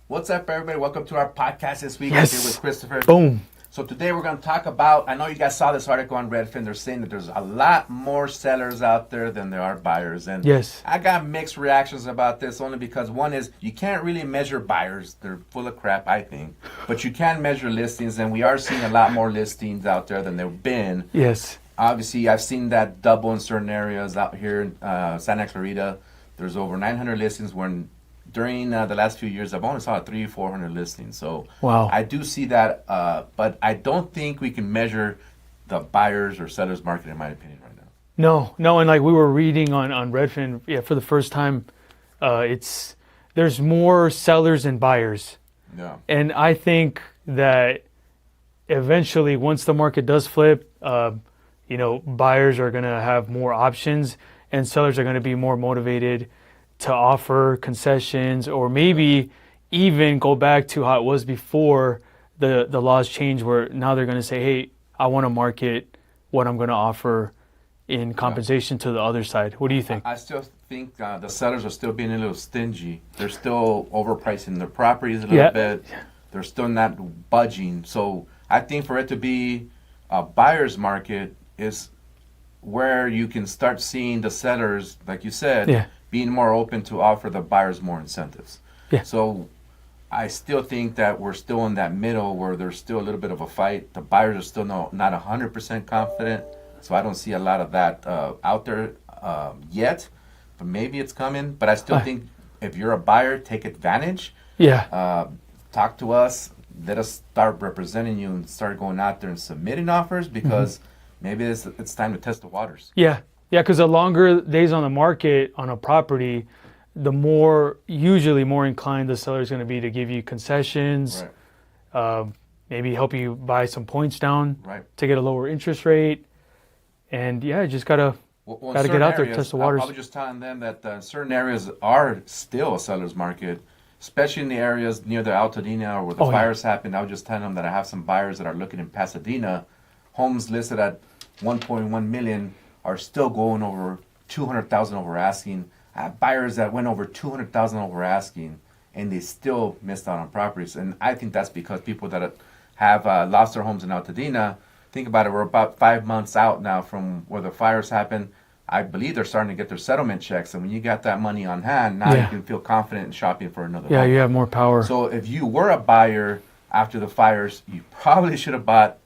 What's up, everybody? Welcome to our podcast this week. Yes. I'm here with Christopher. Boom. So today we're going to talk about, I know you guys saw this article on Redfin. They're saying that there's a lot more sellers out there than there are buyers. And Yes. I got mixed reactions about this only because one is you can't really measure buyers. They're full of crap, I think. But you can measure listings, and we are seeing a lot more listings out there than there've been. Yes. Obviously, I've seen that double in certain areas out here in Santa Clarita. There's over 900 listings when during the last few years, I've only saw 300-400 listings. So Wow. I do see that, but I don't think we can measure the buyers or sellers market, in my opinion, right now. No, and like we were reading on Redfin, for the first time, there's more sellers than buyers, Yeah. and I think that eventually, once the market does flip, buyers are gonna have more options, and sellers are gonna be more motivated to offer concessions, or maybe even go back to how it was before the laws changed, where now they're going to say, hey, I want to market what I'm going to offer in compensation to the other side. What do you think? I still think the sellers are still being a little stingy. They're still overpricing their properties a little bit. They're still not budging. So I think for it to be a buyer's market is where you can start seeing the sellers, like you said, being more open to offer the buyers more incentives. Yeah. So I still think that we're still in that middle where there's still a little bit of a fight. The buyers are still not 100% confident. So I don't see a lot of that out there yet. But maybe it's coming. But I still think if you're a buyer, take advantage. Yeah. Talk to us. Let us start representing you and start going out there and submitting offers, because maybe it's time to test the waters. Yeah, because the longer days on the market on a property, the usually more inclined the seller is going to be to give you concessions, maybe help you buy some points down to get a lower interest rate. And just gotta get out there, test the waters. I was just telling them that certain areas are still a seller's market, especially in the areas near the Altadena or where the fires happened. I was just telling them that I have some buyers that are looking in Pasadena. Homes listed at 1.1 million are still going over 200,000 over asking. I have buyers that went over 200,000 over asking, and they still missed out on properties. And I think that's because people that have lost their homes in Altadena, think about it, we're about 5 months out now from where the fires happened. I believe they're starting to get their settlement checks, and when you got that money on hand, now you can feel confident in shopping for another home. You have more power. So if you were a buyer after the fires, you probably should have bought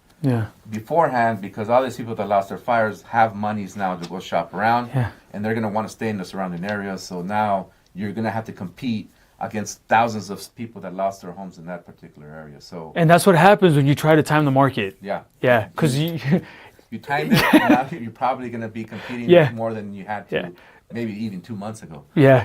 beforehand, because all these people that lost their fires have monies now to go shop around, and they're going to want to stay in the surrounding areas. So now you're going to have to compete against thousands of people that lost their homes in that particular area. So and that's what happens when you try to time the market. Yeah, because you timed it, now you're probably going to be competing more than you had to maybe even 2 months ago.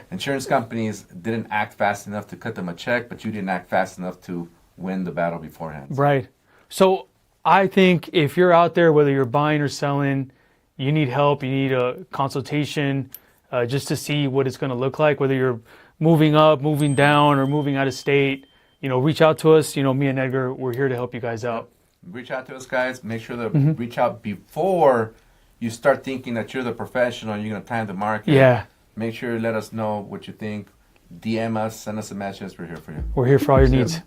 Insurance companies didn't act fast enough to cut them a check, but you didn't act fast enough to win the battle beforehand. Right. So I think if you're out there, whether you're buying or selling, you need help, you need a consultation just to see what it's going to look like, whether you're moving up, moving down, or moving out of state. Reach out to us. Me and Edgar, we're here to help you guys out. Reach out to us, guys. Make sure to reach out before you start thinking that you're the professional and you're going to time the market. Make sure you let us know what you think. DM us, send us a message. We're here for you. We're here for all your needs.